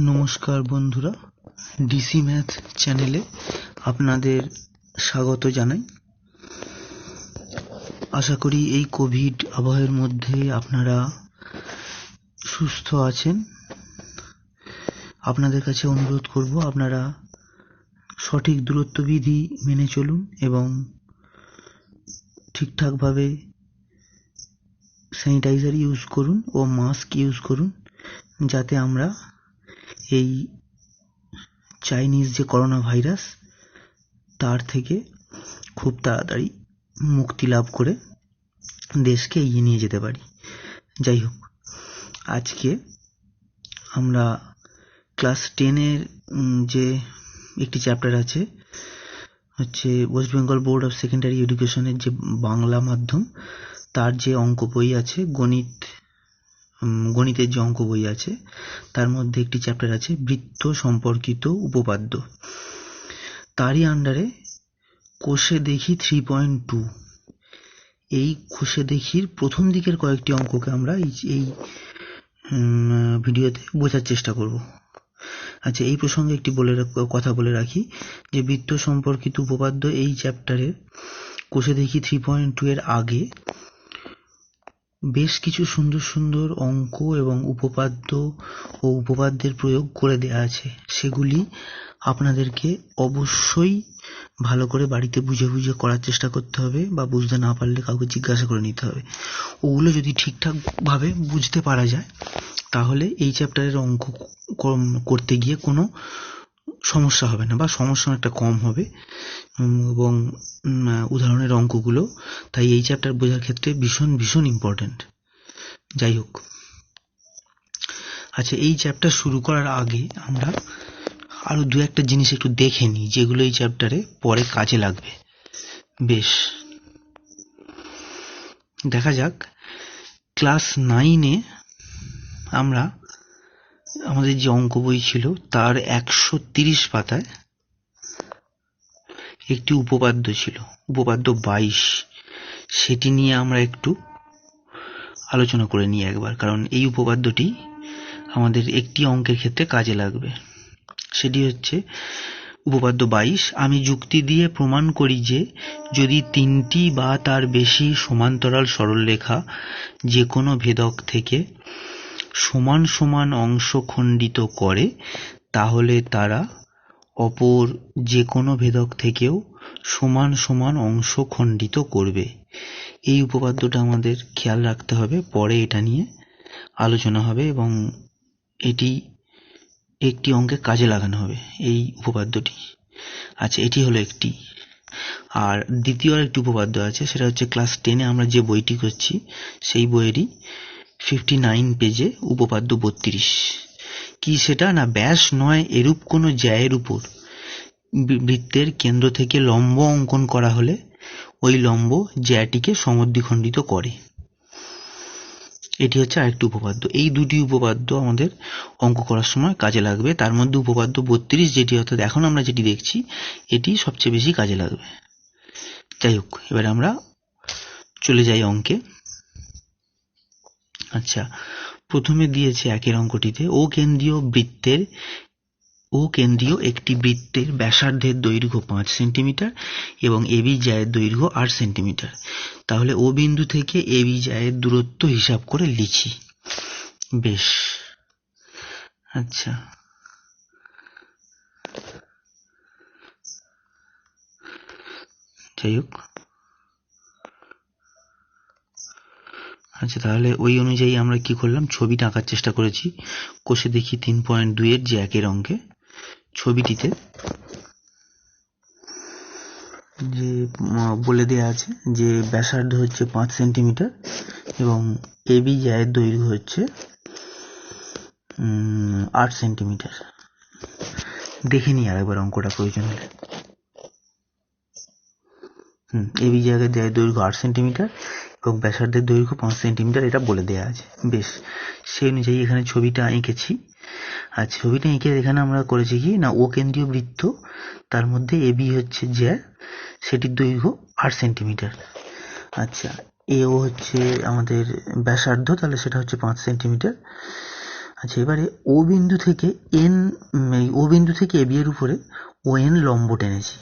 নমস্কার বন্ধুরা, DC math চ্যানেলে আপনাদের স্বাগত জানাই। আশা করি এই কোভিড আবহের মধ্যে আপনারা সুস্থ আছেন। আপনাদের কাছে অনুরোধ করব, আপনারা সঠিক দূরত্ববিধি মেনে চলুন এবং ঠিকঠাকভাবে স্যানিটাইজার ইউজ করুন ও মাস্ক ইউজ করুন, যাতে আমরা এই চাইনিজ যে করোনা ভাইরাস তার থেকে খুব তাড়াতাড়ি মুক্তি লাভ করে দেশকে এগিয়ে নিয়ে যেতে পারি। যাই হোক, আজকে আমরা ক্লাস 10-এর যে একটি চ্যাপ্টার আছে, হচ্ছে West Bengal board of secondary এডুকেশনের যে বাংলা মাধ্যম, তার যে অঙ্ক বই আছে, গণিতের যে অঙ্ক বই আছে, তার মধ্যে একটি চ্যাপ্টার আছে বৃত্ত সম্পর্কিত উপপাদ্য। তারই আন্ডারে কোষে দেখি 3.2, এই কোষে দেখির প্রথম দিকের কয়েকটি অঙ্ককে আমরা এই ভিডিওতে বোঝার চেষ্টা করব। আচ্ছা, এই প্রসঙ্গে একটি কথা বলে রাখি যে বৃত্ত সম্পর্কিত উপপাদ্য এই চ্যাপ্টারে কোষে দেখি 3.2 এর আগে বেশ কিছু সুন্দর সুন্দর অঙ্ক এবং উপপাদ্য ও উপপাদ্যের প্রয়োগ করে দেওয়া আছে। সেগুলি আপনাদেরকে অবশ্যই ভালো করে বাড়িতে বুঝে বুঝে করার চেষ্টা করতে হবে, বা বুঝতে না পারলে কাউকে জিজ্ঞাসা করে নিতে হবে। ওগুলো যদি ঠিকঠাকভাবে বুঝতে পারা যায়, তাহলে এই চ্যাপ্টারের অঙ্ক করতে গিয়ে কোনো সমস্যা হবে না, বা সমস্যা অনেকটা কম হবে এবং উদাহরণের অঙ্কগুলো, তাই এই চ্যাপ্টার বোঝার ক্ষেত্রে ভীষণ ভীষণ ইম্পর্ট্যান্ট। যাই হোক, আচ্ছা, এই চ্যাপ্টার শুরু করার আগে আমরা আরো দু একটা জিনিস একটু দেখে নিই, যেগুলো এই চ্যাপ্টারে পরে কাজে লাগবে। বেশ, দেখা যাক। ক্লাস 9-এ আমরা আমাদের যে অঙ্ক বই ছিল তার 130 পাতায় একটি উপপাদ্য ছিল, উপপাদ্য 22। সেটি নিয়ে আমরা একটু আলোচনা করে নিই একবার, কারণ এই উপপাদ্যটি আমাদের একটি অঙ্কের ক্ষেত্রে কাজে লাগবে। সেটি হচ্ছে উপপাদ্য 22। আমি যুক্তি দিয়ে প্রমাণ করি যে যদি 3টি বা তার বেশি সমান্তরাল সরলরেখা যে কোনো ভেদক থেকে সমান সমান অংশ খণ্ডিত করে, তাহলে তারা অপর যে কোনো ভেদক থেকেও সমান সমান অংশ খণ্ডিত করবে। এই উপপাদ্যটা আমাদের খেয়াল রাখতে হবে, পরে এটা নিয়ে আলোচনা হবে এবং এটি একটি অঙ্কে কাজে লাগানো হবে এই উপপাদ্যটি। আচ্ছা, এটি হলো একটি। আর দ্বিতীয় একটি উপপাদ্য আছে, সেটা হচ্ছে ক্লাস 10-এ আমরা যে বইটি করছি সেই বইয়েরই 59 পেজে উপপাদ্য 32। কি সেটা না, ব্যাস নয় এরূপ কোনো জ্যায়ের উপর বৃত্তের কেন্দ্র থেকে লম্ব অঙ্কন করা হলে ওই লম্ব জ্যাটিকে সমদ্বিখণ্ডিত করে। এটি হচ্ছে আরেকটি উপপাদ্য। এই দুটি উপপাদ্য আমাদের অঙ্ক করার সময় কাজে লাগবে। তার মধ্যে উপপাদ্য 32, যেটি অর্থাৎ এখন আমরা যেটি দেখছি, এটি সবচেয়ে বেশি কাজে লাগবে। যাই হোক, এবার আমরা চলে যাই অঙ্কে। আচ্ছা, প্রথমে দিয়েছে একের অঙ্কটিতে ও কেন্দ্রীয় একটি বৃত্তের ব্যাসার্ধের দৈর্ঘ্য 5 সেন্টিমিটার এবং এবি জ্যায়ের দৈর্ঘ্য 8 সেন্টিমিটার। তাহলে ও বিন্দু থেকে এবি জ্যায়ের দূরত্ব হিসাব করে লিখি। বেশ, আচ্ছা, যাই হোক। আচ্ছা, তাহলে ওই অনুযায়ী আমরা কি করলাম, ছবিটা আঁকার চেষ্টা করেছি। কোষে দেখি 3.2 এর যে একের অঙ্কে ছবিটিতে যে বলে দেয়া আছে যে ব্যাসার্ধ হচ্ছে 5 সেন্টিমিটার এবং এবি জ্যায়ের দৈর্ঘ্য হচ্ছে 8 সেন্টিমিটার। দেখে নিই আরেকবার অঙ্কটা প্রয়োজন হলে। এবি জ্যায়ের দৈর্ঘ্য 8 সেন্টিমিটার এবং ব্যাসার্ধের দৈর্ঘ্য 5 সেন্টিমিটার, এটা বলে দেয়া আছে। বেশ, সেই অনুযায়ী এখানে ছবিটা এঁকেছি। আর ছবিটা এঁকে এখানে আমরা করেছি কি না, ও কেন্দ্রীয় বৃত্ত, তার মধ্যে এবি হচ্ছে জ্যা, সেটির দৈর্ঘ্য 8 সেন্টিমিটার। আচ্ছা, এও হচ্ছে আমাদের ব্যাসার্ধ, তাহলে সেটা হচ্ছে 5 সেন্টিমিটার। আচ্ছা, এবারে ও বিন্দু থেকে এন, ও বিন্দু থেকে এবি এর উপরে ও এন লম্ব টেনেছি।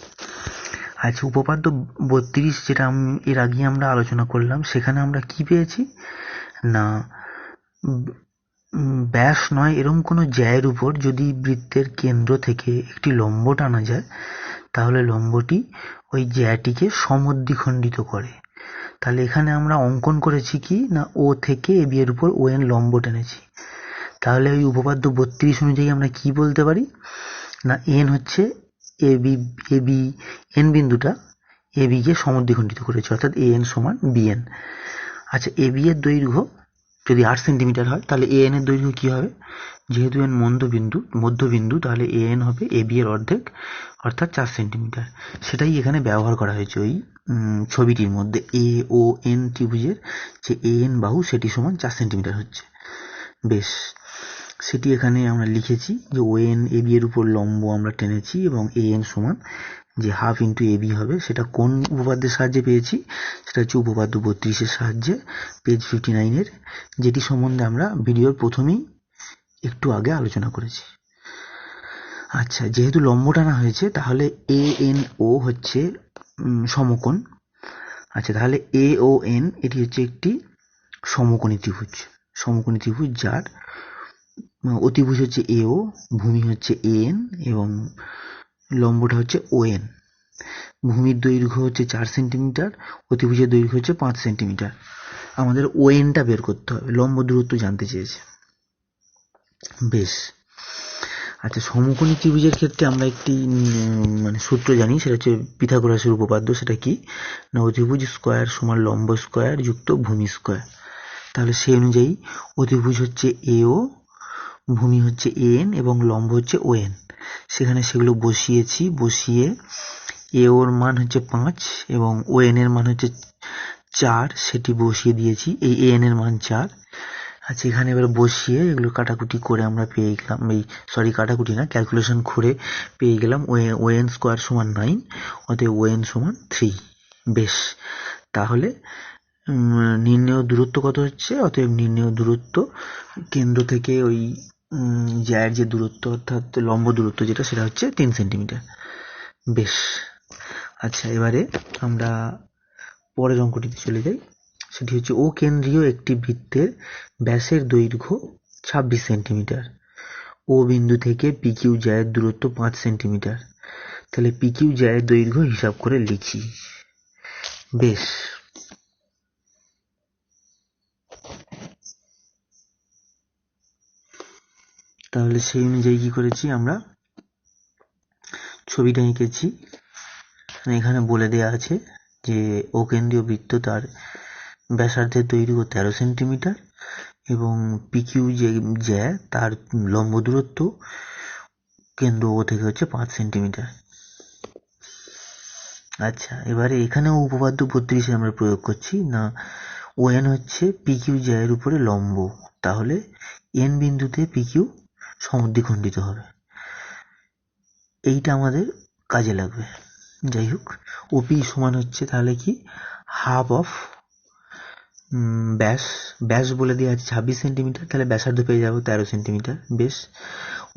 আচ্ছা, উপপাদ্য 32 যেটা এর আগে আমরা আলোচনা করলাম, সেখানে আমরা কি পেয়েছি না ব্যাস নয় এরকম কোনো জ্যায়ের উপর যদি বৃত্তের কেন্দ্র থেকে একটি লম্ব টানা যায়, তাহলে লম্বটি ওই জ্যাটিকে সমদ্বিখণ্ডিত করে। তাহলে এখানে আমরা অঙ্কন করেছি কি না, ও থেকে এবি এর উপর ও এন লম্ব টেনেছি। তাহলে ওই উপপাদ্য 32 অনুযায়ী আমরা কি বলতে পারি না, এন হচ্ছে এবি, এবি এন বিন্দুটা এবি কে সমদ্বিখণ্ডিত করেছে, অর্থাৎ এ এন সমান বিএন। আচ্ছা, এবি এর দৈর্ঘ্য যদি 8 সেন্টিমিটার হয়, তাহলে এ এন এর দৈর্ঘ্য কি হবে? যেহেতু এন মধ্যবিন্দু, তাহলে এ এন হবে এবি এর অর্ধেক, অর্থাৎ 4 সেন্টিমিটার। সেটাই এখানে ব্যবহার করা হয়েছে ওই ছবিটির মধ্যে। এ ও এন ত্রিভুজের যে এ এন বাহু, সেটি সমান 4 সেন্টিমিটার হচ্ছে। বেশ, সেটি এখানে আমরা লিখেছি যে ও এন এবি এর উপর লম্ব আমরা টেনেছি, এবং এ এন সমান যে হাফ ইন্টু এবি হবে। সেটা কোন উপপাদ্যের সাহায্যে পেয়েছি? সেটা হচ্ছে উপপাদ্য 32-এর সাহায্যে, পেজ 59-এর, যেটি সম্বন্ধে আমরা ভিডিওর প্রথমেই একটু আগে আলোচনা করেছি। আচ্ছা, যেহেতু লম্ব টানা হয়েছে, তাহলে এ এন ও হচ্ছে সমকোণ। আচ্ছা, তাহলে এ ও এন এটি হচ্ছে একটি সমকোণী ত্রিভুজ, যার অতিভুজ হচ্ছে এ ও, ভূমি হচ্ছে এ এন, এবং লম্বটা হচ্ছে ও এন। ভূমির দৈর্ঘ্য হচ্ছে 4 সেন্টিমিটার, অতিভুজের দৈর্ঘ্য হচ্ছে 5 সেন্টিমিটার। আমাদের ও এনটা বের করতে হবে, লম্ব দূরত্ব জানতে চেয়েছে। বেশ, আচ্ছা, সমকোণী ত্রিভুজের ক্ষেত্রে আমরা একটি সূত্র জানি, সেটা হচ্ছে পিথাগোরাসের উপপাদ্য। সেটা কি না, অতিভুজ স্কয়ার সমান লম্ব স্কয়ার যুক্ত ভূমি স্কয়ার। তাহলে সেই অনুযায়ী অতিভুজ হচ্ছে এ ও, ভূমি হচ্ছে এ এন, এবং লম্ব হচ্ছে ও এন। সেখানে সেগুলো বসিয়ে এ ওর মান হচ্ছে 5 এবং ও এন এর মান হচ্ছে 4, সেটি বসিয়ে দিয়েছি। এই এ এন এর মান 4। আচ্ছা, এখানে এবার বসিয়ে এগুলো কাটাকুটি করে আমরা পেয়ে গেলাম, কাটাকুটি না, ক্যালকুলেশন করে পেয়ে গেলাম ও এন স্কোয়ার সমান 9, অতএব ও এন সমান 3। বেশ, তাহলে নির্ণেয় দূরত্ব কত হচ্ছে? অতএব নির্ণেয় দূরত্ব কেন্দ্র থেকে ওই জ্যায়ের যে দূরত্ব, অর্থাৎ লম্ব দূরত্ব যেটা, সেটা হচ্ছে 3 সেন্টিমিটার। বেশ, আচ্ছা, এবারে আমরা পরের অঙ্কটিতে চলে যাই। সেটি হচ্ছে ও কেন্দ্রীয় একটি বৃত্তের ব্যাসের দৈর্ঘ্য 26 সেন্টিমিটার, ও বিন্দু থেকে পি কিউ জ্যায়ের দূরত্ব 5 সেন্টিমিটার। তাহলে পি কিউ জ্যায়ের দৈর্ঘ্য হিসাব করে লিখি। বেশ, তাহলে সেই অনুযায়ী কি করেছি, আমরা ছবিটা এঁকেছি। এখানে বলে দেয়া আছে যে ও কেন্দ্রীয় বৃত্ত, তার ব্যাসার্ধের দৈর্ঘ্য 13 সেন্টিমিটার, এবং পিকিউ যে জ্যা, তার লম্ব দূরত্ব কেন্দ্র ও থেকে হচ্ছে 5 সেন্টিমিটার। আচ্ছা, এবারে এখানেও উপপাদ্য 32 আমরা প্রয়োগ করছি না, ও এন হচ্ছে পিকিউ জ্যায়ের উপরে লম্ব, তাহলে এন বিন্দুতে পিকিউ সমদ্বিখণ্ডিত হবে। এইটা আমাদের কাজে লাগবে। যাই হোক, ওপি সমান হচ্ছে তাহলে কি হাফ অফ ব্যাস বলে দেওয়া আছে 26 সেন্টিমিটার, তাহলে ব্যাসার্ধ পেয়ে যাবো 13 সেন্টিমিটার। বেশ,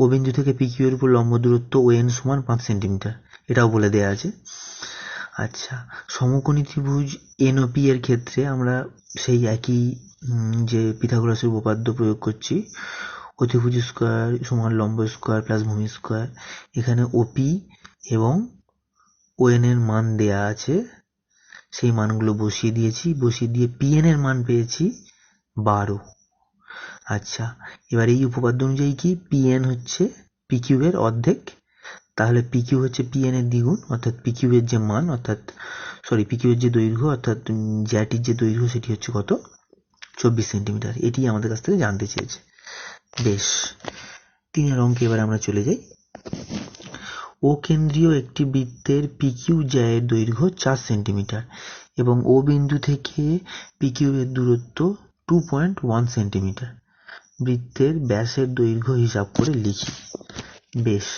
ও বিন্দু থেকে পিকিউ এর উপর লম্ব দূরত্ব ও এন সমান 5 সেন্টিমিটার, এটাও বলে দেওয়া আছে। আচ্ছা, সমকোণী ত্রিভুজ এন ও পি এর ক্ষেত্রে আমরা সেই একই যে পিথাগোরাসের উপপাদ্য প্রয়োগ করছি, অতিভুজ স্কয়ার সমান লম্ব স্কয়ার প্লাস ভূমি স্কয়ার। এখানে ওপি এবং ও এন এর মান দেয়া আছে, সেই মানগুলো বসিয়ে দিয়েছি। বসিয়ে দিয়ে পি এন এর মান পেয়েছি 12। আচ্ছা, এবার এই উপপাদ্য অনুযায়ী কি পি এন হচ্ছে পি কিউ এর অর্ধেক, তাহলে পি কিউ হচ্ছে পি এন এর দ্বিগুণ, অর্থাৎ পি কিউ এর যে মান, পি কিউ এর যে দৈর্ঘ্য, অর্থাৎ জ্যাটির যে দৈর্ঘ্য, সেটি হচ্ছে কত? 24 সেন্টিমিটার। এটি আমাদের কাছ থেকে জানতে চেয়েছে। বেশ, 3 অঙ্কে এবার আমরা চলে যাই। ও কেন্দ্রীয় একটি বৃত্তের পিকিউ জ্যায়ের দৈর্ঘ্য 4 সেন্টিমিটার এবং ও বিন্দু থেকে পিকিউ এর দূরত্ব 2.1 সেন্টিমিটার। বৃত্তের ব্যাসের দৈর্ঘ্য হিসাব করে লিখি। বেশ,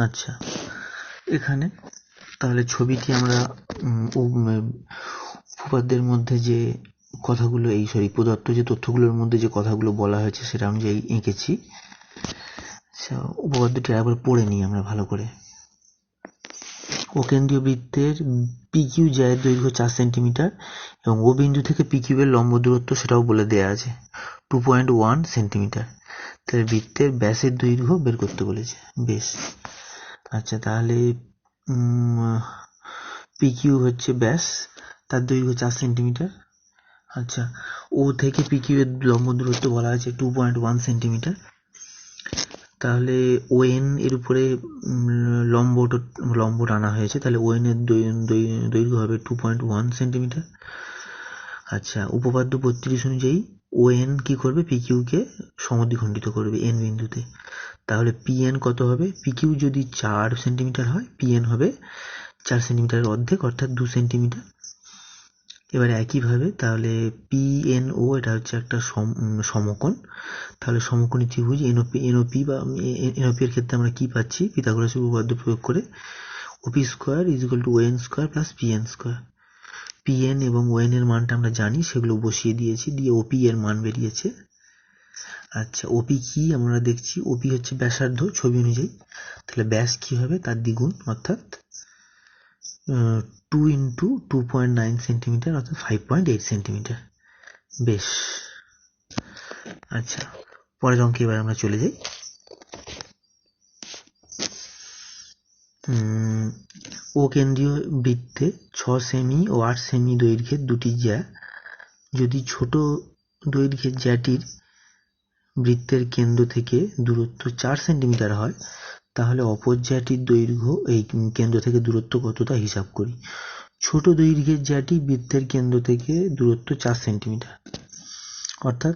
আচ্ছা, এখানে তাহলে ছবিটি আমরা উপপাদ্যের মধ্যে যে কথাগুলো প্রদত্ত যে তথ্যগুলোর মধ্যে যে কথাগুলো বলা হয়েছে সেটা অনুযায়ী এঁকেছি। উপপাদ্যটি একবার পড়ে নিই আমরা ভালো করে। ও কেন্দ্রীয় বৃত্তের পিকিউ জ্যায়ের দৈর্ঘ্য 4 সেন্টিমিটার এবং ও বিন্দু থেকে পিকিউ এর লম্ব দূরত্ব সেটাও বলে দেয়া আছে 2.1 সেন্টিমিটার। তাহলে বৃত্তের ব্যাসের দৈর্ঘ্য বের করতে বলেছে। বেশ, আচ্ছা, তাহলে পিকিউ হচ্ছে ব্যাস, তার দৈর্ঘ্য 4 সেন্টিমিটার। আচ্ছা, ও থেকে পিকিউ এর লম্ব দূরত্ব বলা আছে 2.1 সেন্টিমিটার। তাহলে ওএন এর উপরে লম্ব টানা হয়েছে, তাহলে ওএন এর দৈর্ঘ্য হবে 2.1 সেন্টিমিটার। আচ্ছা, উপপাদ্য 32 অনুযায়ী ওএন কি করবে, পিকিউ কে সমদ্বিখণ্ডিত করবে এন বিন্দুতে। তাহলে পিএন কত হবে, পিকিউ যদি 4 সেন্টিমিটার হয় পিএন হবে 4 সেন্টিমিটারের অর্ধেক অর্থাৎ 2 সেন্টিমিটার। এবারে একইভাবে তাহলে পিএনও এটা হচ্ছে একটা সমকোণ। তাহলে সমকোণী ত্রিভুজ এনওপি এর ক্ষেত্রে আমরা কি পাচ্ছি, পিথাগোরাসের উপপাদ্য প্রয়োগ করে ওপি square is equal to ওএন square plus PN square. PN এবং ওএন এর মানটা আমরা জানি, সেগুলো বসিয়ে দিয়েছি, দিয়ে ওপি এর মান বেরিয়েছে। আচ্ছা, ওপি কি আমরা দেখছি, ওপি হচ্ছে ব্যাসার্ধ ছবি অনুযায়ী। তাহলে ব্যাস কি হবে, তার দ্বিগুণ অর্থাৎ 2 ইন্টু 2.9 সেন্টিমিটার অর্থাৎ 5.8 সেন্টিমিটার। বেশ, আচ্ছা, পরের অঙ্কে এবার আমরা চলে যাই। ও কেন্দ্রীয় বৃত্তে 6 সেমি ও 8 সেমি দৈর্ঘ্যের দুটি জ্যা যদি ছোট দৈর্ঘ্যের জ্যাটির বৃত্তের কেন্দ্র থেকে দূরত্ব 4 সেন্টিমিটার হয়, তাহলে অপর জ্যাটির দৈর্ঘ্য এই কেন্দ্র থেকে দূরত্ব কতটা হিসাব করি। ছোট দৈর্ঘ্যের জ্যাটি বৃত্তের কেন্দ্র থেকে দূরত্ব 4 সেন্টিমিটার, অর্থাৎ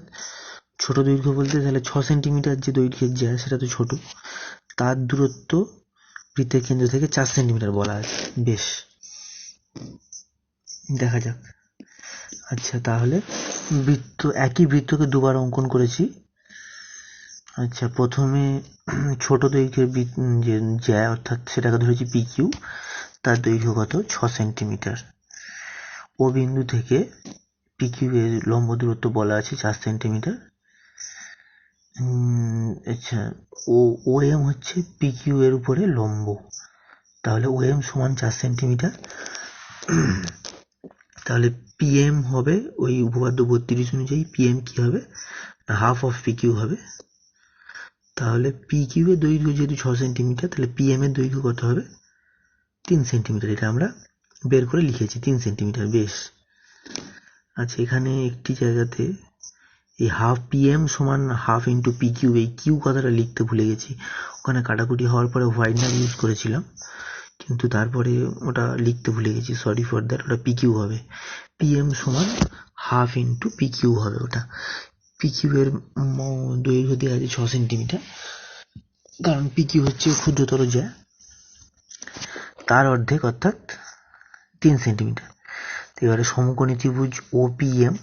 ছোট দৈর্ঘ্য বলতে তাহলে 6 সেন্টিমিটার যে দৈর্ঘ্যের জ্যা সেটা তো ছোট, তার দূরত্ব বৃত্তের কেন্দ্র থেকে 4 সেন্টিমিটার বলা আছে। বেশ, দেখা যাক। আচ্ছা, তাহলে একই বৃত্তকে দুবার অঙ্কন করেছি। আচ্ছা, প্রথমে ছোট দৈর্ঘ্যের যে জ্যা অর্থাৎ সেটাকে ধরেছি পিকিউ, তার দৈর্ঘ্য কত 6 সেন্টিমিটার। ও বিন্দু থেকে পিকিউ এর লম্ব দূরত্ব বলা আছে 4 সেন্টিমিটার। আচ্ছা, ও এম হচ্ছে পিকিউ এর উপরে লম্ব, তাহলে ও এম সমান 4 সেন্টিমিটার। তাহলে পিএম হবে ওই উপপাদ্য 32 অনুযায়ী পিএম কি হবে, হাফ অফ পিকিউ হবে। তাহলে পিকিউ এর দৈর্ঘ্য যেহেতু 6 সেন্টিমিটার, তাহলে পিএম এর দৈর্ঘ্য কত হবে 3 সেন্টিমিটার। এটা আমরা বের করে লিখেছি 3 সেন্টিমিটার। বেশ, আচ্ছা, এখানে একটি জায়গাতে এই হাফ পিএম সমান হাফ ইন্টু পিকিউ, এই কিউ কথাটা লিখতে ভুলে গেছি। ওখানে কাটাকুটি হওয়ার পরে হোয়াইট নাম ইউজ করেছিলাম, কিন্তু তারপরে ওটা লিখতে ভুলে গেছি, সরি ফর দ্যাট। ওটা পিকিউ হবে, পিএম সমান হাফ ইন্টু পিকিউ হবে ওটা। পিকিউ এর দৈর্ঘ্য দেওয়া আছে 6 সেন্টিমিটার, কারণ পিকিউ হচ্ছে ক্ষুদ্রতর জ্যা, তার অর্ধেক অর্থাৎ 3 সেন্টিমিটার। এবারে সমকোণী ত্রিভুজ ওপিএম,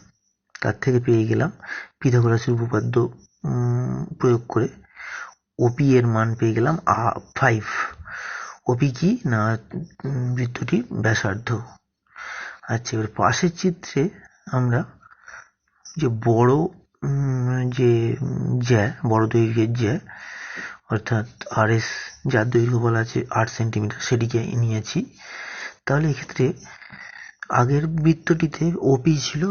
তার থেকে পেয়ে গেলাম পিথাগোরাসের উপপাদ্য প্রয়োগ করে ওপি এর মান পেয়ে গেলাম 5। ওপি কি না, বৃত্তটি ব্যাসার্ধ। আচ্ছা, এবার পাশের চিত্রে আমরা যে বড় দৈর্ঘ্যের জ্যা অর্থাৎ আরএস, যার দৈর্ঘ্য বলা আছে 8 সেন্টিমিটার, সেটিকে নিয়েছি। তাহলে এক্ষেত্রে আগের বৃত্তটিতে ওপি ছিল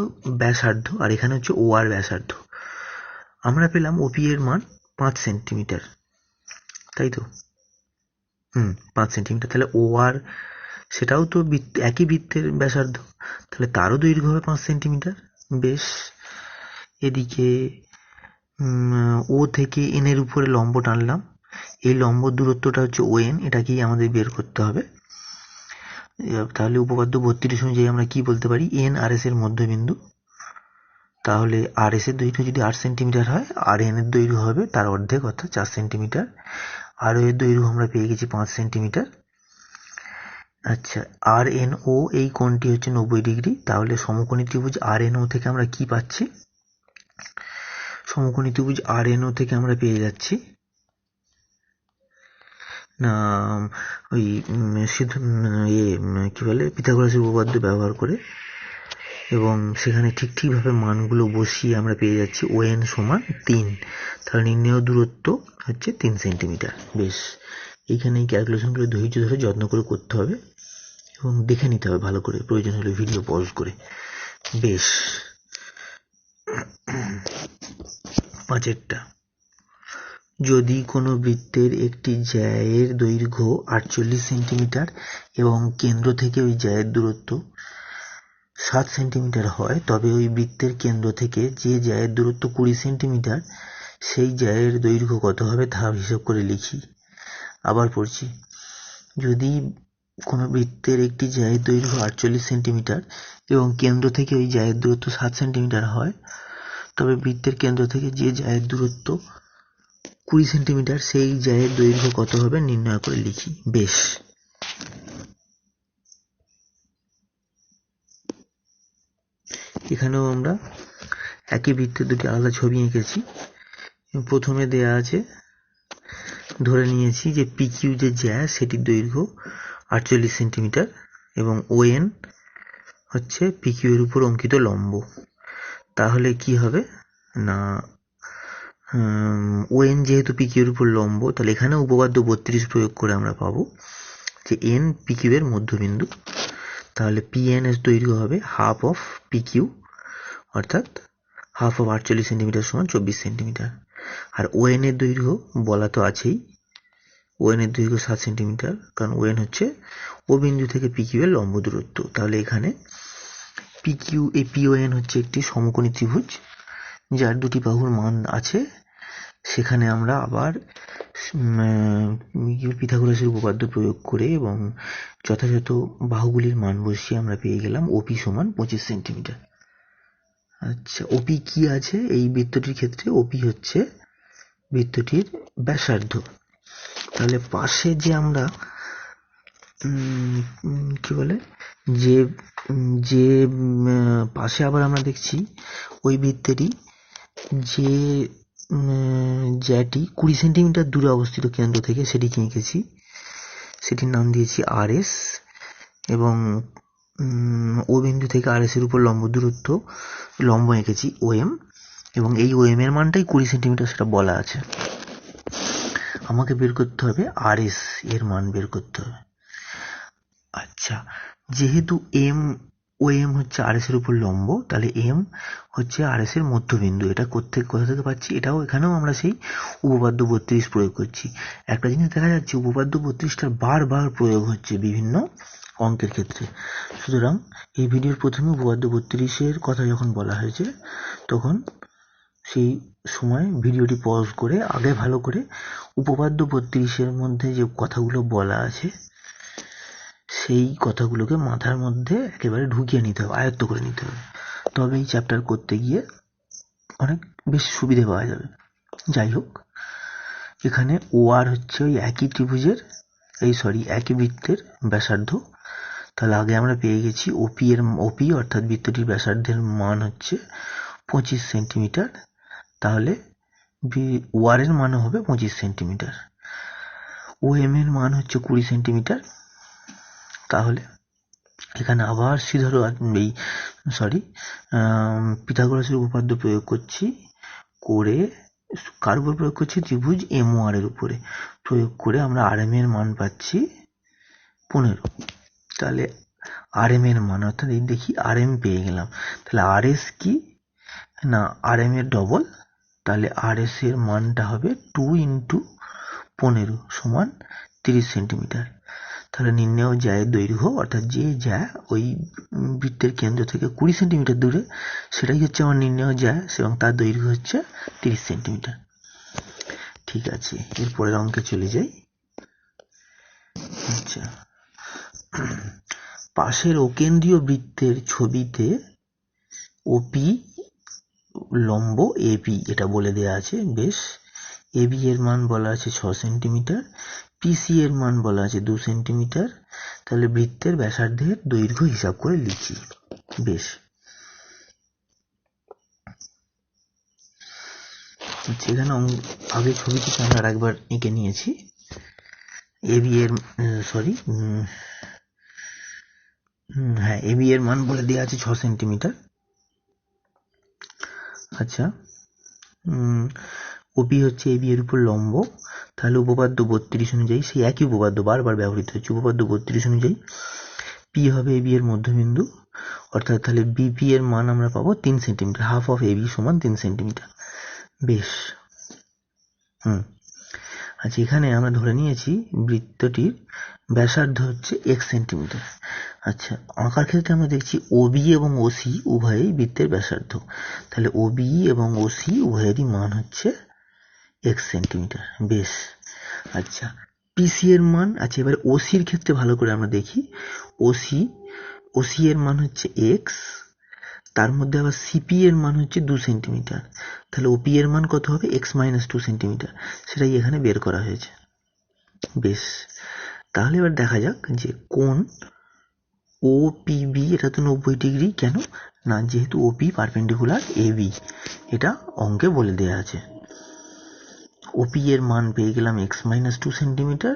ব্যাসার্ধ আর এখানে হচ্ছে ও আর ব্যাসার্ধ। আমরা পেলাম ওপি এর মান 5 সেন্টিমিটার, তাই তো? 5 সেন্টিমিটার। তাহলে ও আর সেটাও তো একই বৃত্তের ব্যাসার্ধ, তাহলে তারও দৈর্ঘ্য হবে 5 সেন্টিমিটার। বেশ, এদিকে ও থেকে এন এর উপরে লম্ব টানলাম, এই লম্ব দূরত্বটা হচ্ছে ও এন, এটাকেই আমাদের বের করতে হবে। তাহলে উপপাদ্য 32 অনুযায়ী আমরা কি বলতে পারি, এন আর এস এর মধ্যবিন্দু। তাহলে আর এস এর দৈর্ঘ্য যদি 8 সেন্টিমিটার হয়, আর এন এর দৈর্ঘ্য হবে তার অর্ধেক অর্থাৎ 4 সেন্টিমিটার। আর এর দৈর্ঘ্য আমরা পেয়ে গেছি 5 সেন্টিমিটার। আচ্ছা, আর এন ও এই কোণটি হচ্ছে 90 ডিগ্রি। তাহলে সমকোণী ত্রিভুজ আর এন ও থেকে আমরা কি পাচ্ছি, সমকোণী ত্রিভুজ আর এন ও থেকে আমরা পেয়ে যাচ্ছি না ওই কি বলে পিথাগোরাসের উপপাদ্য ব্যবহার করে, এবং সেখানে ঠিকভাবে মানগুলো বসিয়ে আমরা পেয়ে যাচ্ছি ON সমান 3। তাহলে নির্ণেয় দূরত্ব হচ্ছে 3 সেন্টিমিটার। বেশ, এইখানে এই ক্যালকুলেশনগুলো ধৈর্য ধরে যত্ন করে করতে হবে এবং দেখে নিতে হবে ভালো করে, প্রয়োজন হলে ভিডিও পজ করে। বেশ, 5টা, যদি কোনো বৃত্তের একটি জ্যায়ের দৈর্ঘ্য 48 সেন্টিমিটার এবং কেন্দ্র থেকে ওই জ্যায়ের দূরত্ব 7 সেন্টিমিটার হয়, তবে ওই বৃত্তের কেন্দ্র থেকে যে জ্যায়ের দূরত্ব 20 সেন্টিমিটার, সেই জ্যায়ের দৈর্ঘ্য কত হবে তা হিসাব করে লিখি। আবার পড়ছি, যদি কোনো বৃত্তের একটি জ্যায়ের দৈর্ঘ্য 48 সেন্টিমিটার এবং কেন্দ্র থেকে ওই জ্যায়ের দূরত্ব 7 সেন্টিমিটার হয়, তবে বৃত্তের কেন্দ্র থেকে যে জ্যায়ের দূরত্ব 20 সেন্টিমিটার, সেই জ্যায়ের দৈর্ঘ্য কত হবে নির্ণয় করে লিখি। বেশ, এখানেও আমরা একই বৃত্তের দুটি আলাদা ছবি এঁকেছি। প্রথমে দেয়া আছে, ধরে নিয়েছি যে PQ যে জ্যা সেটির দৈর্ঘ্য 48 সেন্টিমিটার এবং ON হচ্ছে PQ এর উপর অঙ্কিত লম্ব। তাহলে কি হবে না, ON যেহেতু PQ এর উপর লম্ব, তাহলে এখানে উপপাদ্য 32 প্রয়োগ করে আমরা পাবো যে N PQ এর মধ্যবিন্দু। তাহলে PN এর দৈর্ঘ্য হবে হাফ অফ PQ, অর্থাৎ হাফ অফ 48 সেন্টিমিটার সমান 24 সেন্টিমিটার। আর ON এর দৈর্ঘ্য বলা তো আছেই, ON এর দৈর্ঘ্য 7 সেন্টিমিটার, কারণ ON হচ্ছে ও বিন্দু থেকে PQ এর লম্ব দূরত্ব। তাহলে এখানে PQ এই PON হচ্ছে একটি সমকোণী ত্রিভুজ যার দুটি বাহুর মান আছে। সেখানে আমরা আবার পিথাগোরাসের উপপাদ্য প্রয়োগ করে এবং যথাযথ বাহুগুলির মান বসিয়ে আমরা পেয়ে গেলাম OP সমান 25 সেন্টিমিটার। আচ্ছা, OP কি আছে এই বৃত্তটির ক্ষেত্রে? OP হচ্ছে বৃত্তটির ব্যাসার্ধ। তাহলে পাশে যে আমরা কি বলে যে যে পাশে আবার আমরা দেখছি ওই বৃত্তেরই যে জ্যাটি 20 সেন্টিমিটার দূরে অবস্থিত কেন্দ্র থেকে, সেটিকে এঁকেছি। সেটির নাম দিয়েছি RS এবং ও বিন্দু থেকে RS এর উপর লম্ব দূরত্ব লম্ব এঁকেছি OM, এবং এই OM এর মানটাই 20 সেন্টিমিটার সেটা বলা আছে। আমাকে বের করতে হবে RS এর মান বের করতে হবে। আচ্ছা, যেহেতু OM হচ্ছে RS এর উপর লম্ব, তাহলে M হচ্ছে RS এর মধ্যবিন্দু। এটা কোথা থেকে পাচ্ছি? এখানেও আমরা সেই উপপাদ্য 32 প্রয়োগ করছি। একটা জিনিস দেখা যাচ্ছে, উপপাদ্য 32টার বারবার প্রয়োগ হচ্ছে বিভিন্ন অঙ্কের ক্ষেত্রে। সুতরাং এই ভিডিওর প্রথমে উপপাদ্য 32-এর কথা যখন বলা হয়েছে, তখন সেই সময় ভিডিওটি পজ করে আগে ভালো করে উপপাদ্য 32-এর মধ্যে যে কথাগুলো বলা আছে সেই কথাগুলোকে মাথার মধ্যে একেবারে ঢুকিয়ে নিতে হবে, আয়ত্ত করে নিতে হবে। তবে এই চ্যাপ্টার করতে গিয়ে অনেক বেশি সুবিধে পাওয়া যাবে। যাই হোক, এখানে OR হচ্ছে ওই একই ত্রিভুজের একই বৃত্তের ব্যাসার্ধ। তাহলে আগে আমরা পেয়ে গেছি OP অর্থাৎ বৃত্তটির ব্যাসার্ধের মান হচ্ছে 25 সেন্টিমিটার। তাহলে OR এর মান হবে 25 সেন্টিমিটার। OM এর মান হচ্ছে 20 সেন্টিমিটার। তাহলে এখানে আবার পিথাগোরাসের উপপাদ্য প্রয়োগ করছি, করে কার উপর প্রয়োগ করছি? ত্রিভুজ MOR এর উপরে প্রয়োগ করে আমরা RM এর মান পাচ্ছি 15। তাহলে RM এর মান, অর্থাৎ এই দেখি RM পেয়ে গেলাম। তাহলে RS কি না, RM এর ডবল। তাহলে RS এর মানটা হবে 2 × 15 সমান 30 সেন্টিমিটার। তাহলে নির্ণেয় জ্যায়ের দৈর্ঘ্য, অর্থাৎ যে জ্যা ওই বৃত্তের কেন্দ্র থেকে 20 সেন্টিমিটার দূরে, সেটাই হচ্ছে আমার নির্ণেয় জ্যা এবং তার দৈর্ঘ্য হচ্ছে 30 সেন্টিমিটার। ঠিক আছে, এর পরের অঙ্কে চলে যাই। আচ্ছা, পাশের অকেন্দ্রীয় বৃত্তের ছবিতে OP লম্ব AP এটা বলে দেয়া আছে। বেশ, AB এর মান বলা আছে 6 সেন্টিমিটার, PC এর মান বলা আছে 2 সেন্টিমিটার। তাহলে বৃত্তের ব্যাসার্ধের দৈর্ঘ্য হিসাব করে লিখি। বেশ, এখানে আগে ছবিটিকে আমরা আরেকবার এঁকে নিয়েছি। এবি এর সরি হ্যাঁ এবি এর মান বলে দেওয়া আছে 6 সেন্টিমিটার। আচ্ছা, ওপি হচ্ছে এবি এর উপর লম্ব, তাহলে উপপাদ্য 32 অনুযায়ী, সেই একই উপপাদ্য বারবার ব্যবহৃত হচ্ছে, উপপাদ্য 32 অনুযায়ী পি হবে এবি এর মধ্যবিন্দু, অর্থাৎ তাহলে বিপি এর মান আমরা পাবো 3 সেন্টিমিটার, হাফ অফ এবি সমান 3 সেন্টিমিটার। বেশ। আচ্ছা, এখানে আমরা ধরে নিয়েছি বৃত্তটির ব্যাসার্ধ হচ্ছে x সেন্টিমিটার। আচ্ছা, আঁকার ক্ষেত্রে আমরা দেখছি ওবি এবং ওসি উভয়ই বৃত্তের ব্যাসার্ধ, তাহলে ওবি এবং ওসি উভয়েরই মান হচ্ছে x সেন্টিমিটার। বেশ। আচ্ছা, পিসি এর মান, আচ্ছা এবার ওসির ক্ষেত্রে ভালো করে আমরা দেখি, ওসি এর মান হচ্ছে x, তার মধ্যে আবার সিপি এর মান হচ্ছে 2 সেন্টিমিটার, তাহলে ওপি এর মান কত হবে, x মাইনাস 2 সেন্টিমিটার, সেটাই এখানে বের করা হয়েছে। বেশ, তাহলে এবার দেখা যাক যে কোণ ওপিবি এটা তো 90 ডিগ্রি, কেন না, যেহেতু ওপি পারপেন্ডিকুলার এবি, এটা অঙ্কে বলে দেয়া আছে। ওপি এর মান পেয়ে গেলাম x মাইনাস 2 সেন্টিমিটার,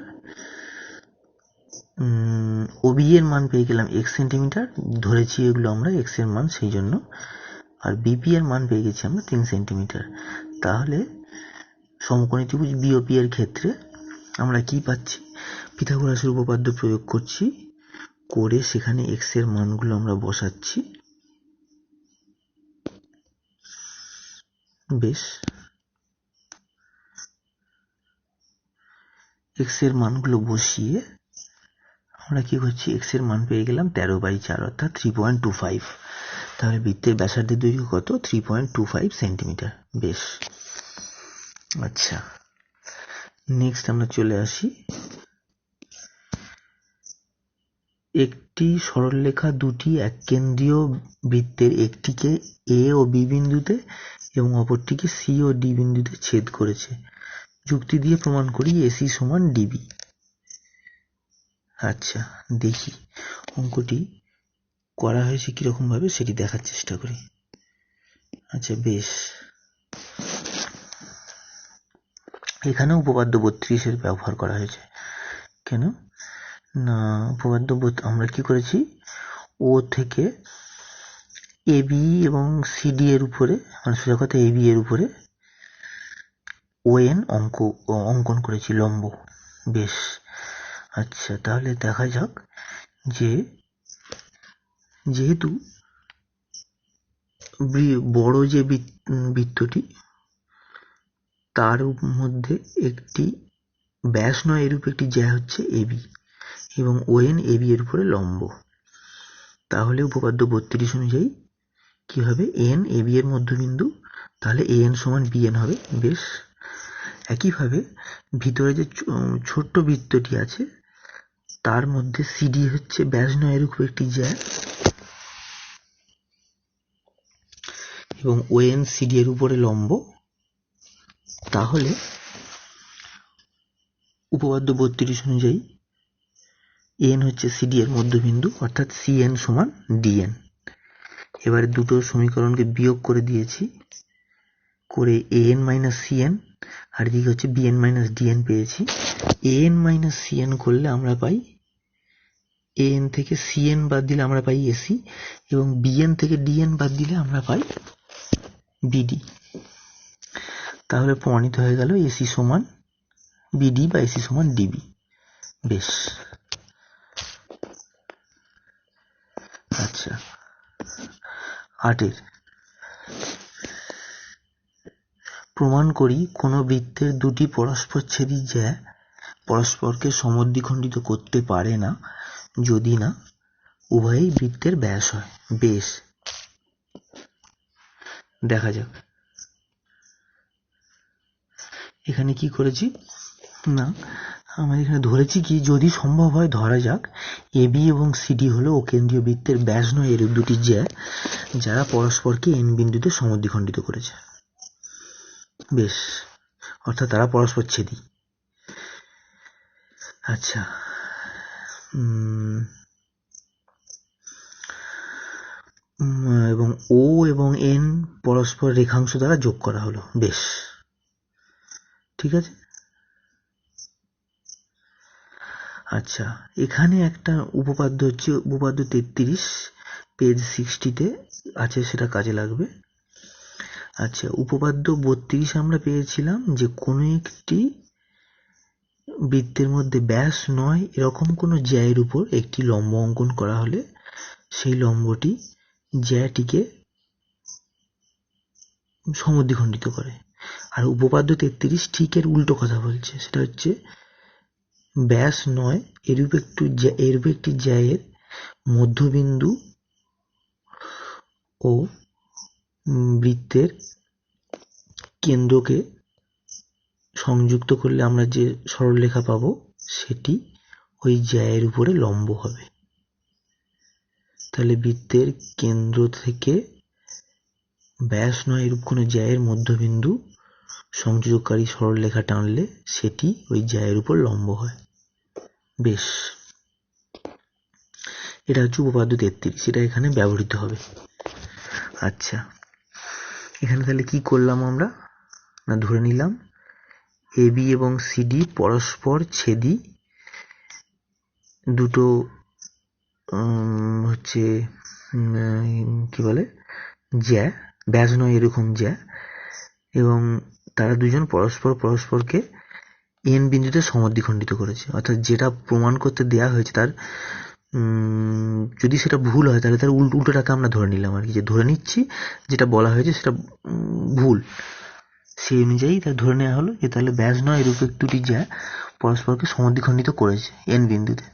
ওবি এর মান পেয়ে গেলাম x সেন্টিমিটার, ধরেছি এগুলো আমরা x এর মান সেই জন্য, আর বিপি এর মান পেয়ে গেছি আমরা 3 সেন্টিমিটার। তাহলে সমকোণী ত্রিভুজ বিওপি এর ক্ষেত্রে আমরা কি পাচ্ছি, পিথাগোরাসের উপপাদ্য প্রয়োগ করছি, করে সেখানে x এর মানগুলো আমরা বসাচ্ছি। বেশ, x এর মানগুলো বসিয়ে আমরা কি করছি, x এর মান পেয়ে গেলাম 13/4 অর্থাৎ 3.25, তাহলে বৃত্তের ব্যাসার্ধের দৈর্ঘ্য কত, 3.25 সেন্টিমিটার। বেশ। আচ্ছা, নেক্সট আমরা চলে আসি, একটি সরলরেখা দুটি এককেন্দ্রীয় বৃত্তের একটিকে এ ও বি বিন্দুতে এবং অপরটিকে সি ও ডি বিন্দুতে ছেদ করেছে, যুক্তি দিয়ে প্রমাণ করি এসি সমান ডিবি। আচ্ছা, দেখি অঙ্কটি করা হয়েছে কিরকম ভাবে সেটি দেখার চেষ্টা করি। আচ্ছা, বেশ, এখানে উপপাদ্য 32 ব্যবহার করা হয়েছে, কেন না, উপপাদ্য আমরা কি করেছি, ও থেকে এবি এবং সিডি এর উপরে, মানে সোজা কথা এবি এর উপরে ওএন অঙ্কন করেছি লম্ব। বেশ। আচ্ছা, তাহলে দেখা যাক যে যেহেতু বড় যে বৃত্তটি তার মধ্যে একটি ব্যাস নয় এরূপ একটি জ্যা হচ্ছে এবি এবং ওএন এবি এর উপরে লম্ব, তাহলে উপপাদ্য 32 অনুযায়ী কি হবে, এন এবি এর মধ্যবিন্দু, তাহলে এন সমান বিএন হবে। বেশ। একইভাবে ভিতরে যে ছোট্ট বৃত্তটি আছে তার মধ্যে সিডি হচ্ছে ব্যাস নয় এরূপ একটি জ্যা এবং ওএন সিডি এর উপরে লম্ব, তাহলে উপপাদ্য 32 অনুযায়ী এন হচ্ছে সিডি এর মধ্যবিন্দু, অর্থাৎ সিএন সমান ডিএন। এবারে দুটো সমীকরণকে বিয়োগ করে দিয়েছি, করে এএন মাইনাস সিএন আর এদিকে হচ্ছে বিএন মাইনাস ডিএন পেয়েছি। এএন মাইনাস সিএন করলে আমরা পাই, এএন থেকে সিএন বাদ দিলে আমরা পাই এসি, এবং বিএন থেকে ডিএন বাদ দিলে আমরা পাই বিডি। তাহলে প্রমাণিত হয়ে গেল এসি সমান বিডি বা এসি সমান ডিবি। বেশ। আচ্ছা, 8 প্রমাণ করি কোনো বৃত্তের দুটি পরস্পরচ্ছেদী জ্যা পরস্পরকে সমদ্বিখণ্ডিত করতে পারে না যদি না উভয়ই বৃত্তের ব্যাস হয়। বেশ, দেখা যাক এখানে কি করেছি, না আমরা এখানে ধরেছি কি, যদি সম্ভব হয় ধরা যাক এবি এবং সিডি হলো অকেন্দ্রীয় বৃত্তের ব্যাস নয় এরূপ দুটি জ্যা যারা পরস্পরকে এন বিন্দুতে সমদ্বিখণ্ডিত করেছে। বেশ, অর্থাৎ তারা পরস্পরচ্ছেদী। আচ্ছা, এবং ও এবং এন পরস্পর রেখাংশ দ্বারা যোগ করা হলো। বেশ, ঠিক আছে। আচ্ছা, এখানে একটা উপপাদ্য হচ্ছে উপপাদ্য 33, পেজ 60-তে আছে, সেটা কাজে লাগবে। আচ্ছা, উপপাদ্য 32 আমরা পেয়েছিলাম যে কোনো একটি বৃত্তের মধ্যে ব্যাস নয় এরকম কোনো জ্যায়ের উপর একটি লম্ব অঙ্কন করা হলে সেই লম্বটি জ্যাটিকে সমদ্বিখণ্ডিত করে। আর উপপাদ্য 33 ঠিক এর উল্টো কথা বলছে, সেটা হচ্ছে ব্যাস নয় এরূপ একটি জ্যায়ের মধ্যবিন্দু ও বৃত্তের কেন্দ্রকে সংযুক্ত করলে আমরা যে সরলরেখা পাবো সেটি ওই জ্যায়ের উপরে লম্ব হবে। তাহলে বৃত্তের কেন্দ্র থেকে ব্যাস নয় এরূপ কোনো জ্যায়ের মধ্যবিন্দু সংযোগকারী সরলরেখা টানলে সেটি ওই জ্যায়ের উপর লম্ব হয়। বেশ, এটা হচ্ছে উপপাদ্য 33, সেটা এখানে ব্যবহৃত হবে। আচ্ছা, এখানে তাহলে কি করলাম আমরা না, ধরে নিলাম AB এবং CD পরস্পর ছেদি দুটো হচ্ছে কি বলে জ্যা, ব্যাস নয় এরকম জ্যা, এবং তারা দুজন পরস্পরকে n বিন্দুতে সমদ্বিখণ্ডিত করেছে। অর্থাৎ যেটা প্রমাণ করতে দেয়া হয়েছে তার যদি সেটা ভুল হয় তাহলে তার উল্টোটাকে আমরা ধরে নিলাম আর কি, যে ধরে নিচ্ছি যেটা বলা হয়েছে সেটা ভুল, সেই অনুযায়ী তা ধরে নেওয়া হলো যে তাহলে ব্যাস নয় এরূপ দুটি জ্যা পরস্পরকে সমদ্বিখণ্ডিত করেছে n বিন্দুতে।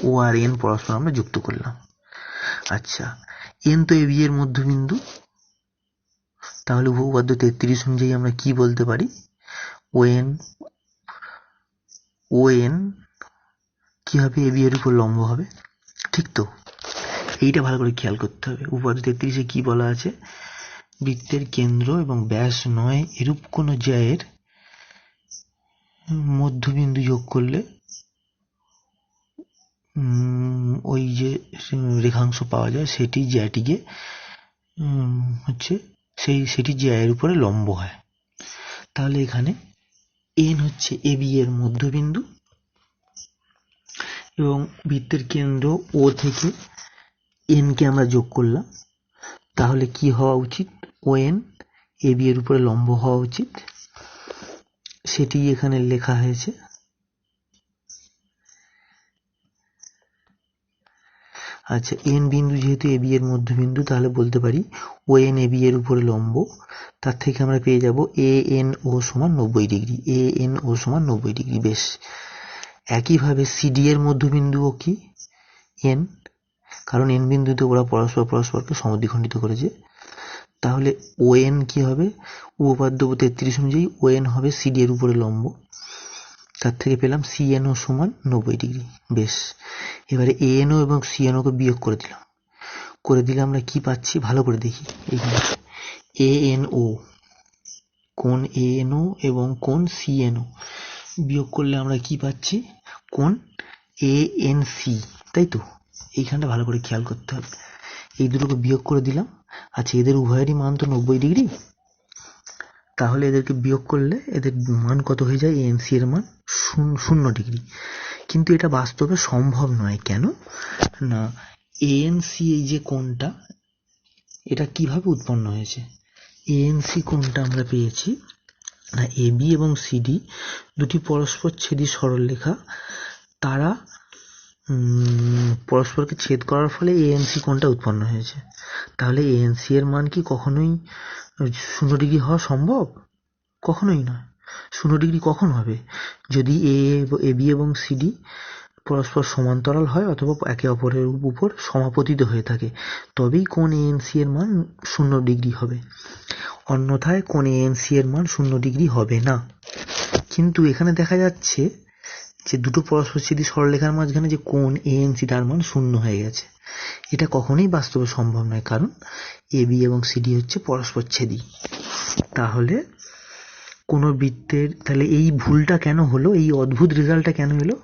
ও আর n পরস্পর আমরা যুক্ত করলাম। আচ্ছা, n তো AB এর মধ্যবিন্দু, তাহলে উপপাদ্য 33 অনুযায়ী আমরা কি বলতে পারি, ON কি হবে, AB এর উপর লম্ব হবে। ঠিক তো, এইটা ভালো করে খেয়াল করতে হবে। উপপাদ্য 33-এ কি বলা আছে, বৃত্তের কেন্দ্র এবং ব্যাস নয় এরূপ কোন জ্যায়ের মধ্যবিন্দু যোগ করলে ওই যে রেখাংশ পাওয়া যায় সেটি জ্যাটিকে হচ্ছে সেটি জ্যায়ের উপরে লম্ব হয়। তাহলে এখানে n হচ্ছে AB এর মধ্যবিন্দু এবং বৃত্তের কেন্দ্র O থেকে n কে আমরা যোগ করলাম, তাহলে কি হওয়া উচিত, ON AB এর উপরে লম্ব হওয়া উচিত, সেটি এখানে লেখা হয়েছে। আচ্ছা, n বিন্দু যেহেতু AB এর মধ্যবিন্দু, তাহলে বলতে পারি ON AB এর উপরে লম্ব, তার থেকে আমরা পেয়ে যাব ANO সমান 90 ডিগ্রি, ANO সমান 90 ডিগ্রি। বেশ, একইভাবে CD এর মধ্যবিন্দুও কি n, কারণ n বিন্দুতে ওরা পরস্পরকে সমদ্বিখণ্ডিত করেছে। তাহলে ON কি হবে, উপপাদ্য 33 অনুযায়ী ON হবে CD এর উপরে লম্ব, তার থেকে পেলাম CNO সমান 90 ডিগ্রি। বেশ, এবারে ANO এবং CNO কে বিয়োগ করে দিলে আমরা কি পাচ্ছি ভালো করে দেখি। এখানে ANO, কোণ ANO এবং কোণ CNO বিয়োগ করলে আমরা কি পাচ্ছি, কোণ ANC, তাই তো। এইখানটা ভালো করে খেয়াল করতে হবে, এই দুটোকে বিয়োগ করে দিলাম। আচ্ছা, এদের উভয়েরই মান তো 90 ডিগ্রি, তাহলে এদেরকে বিয়োগ করলে এদের মান কত হয়ে যায়, ANC এর মান 0 ডিগ্রি। কিন্তু এটা বাস্তবে সম্ভব নয়। কেন না, ANC এই যে কোণটা, এটা কিভাবে উৎপন্ন হয়েছে, ANC কোণটা আমরা পেয়েছি না, AB এবং CD দুটি পরস্পর ছেদি সরলরেখা, তারা পরস্পরকে ছেদ করার ফলে ANC কোণটা উৎপন্ন হয়েছে। তাহলে ANC এর মান কি কখনোই 0 ডিগ্রি হওয়া সম্ভব? কখনোই নয়। 0 ডিগ্রি কখন হবে, যদি AB এবং CD পরস্পর সমান্তরাল হয় অথবা একে অপরের উপর সমাপতিত হয়ে থাকে, তবেই কোণ ANC এর মান 0 ডিগ্রি হবে, অন্যথায় কোণ ANC এর মান 0 ডিগ্রি হবে না। কিন্তু এখানে দেখা যাচ্ছে যে দুটো পরস্পরচ্ছেদী সরলরেখার মাঝখানে যে কোণ ANC তার মান 0 হয়ে গেছে। এটা কখনোই বাস্তবে সম্ভব নয়, কারণ AB এবং CD হচ্ছে পরস্পরচ্ছেদী। তাহলে কোনো বৃত্তের, তাহলে এই ভুলটা কেন হলো, এই অদ্ভুত রেজাল্টটা কেন এলো,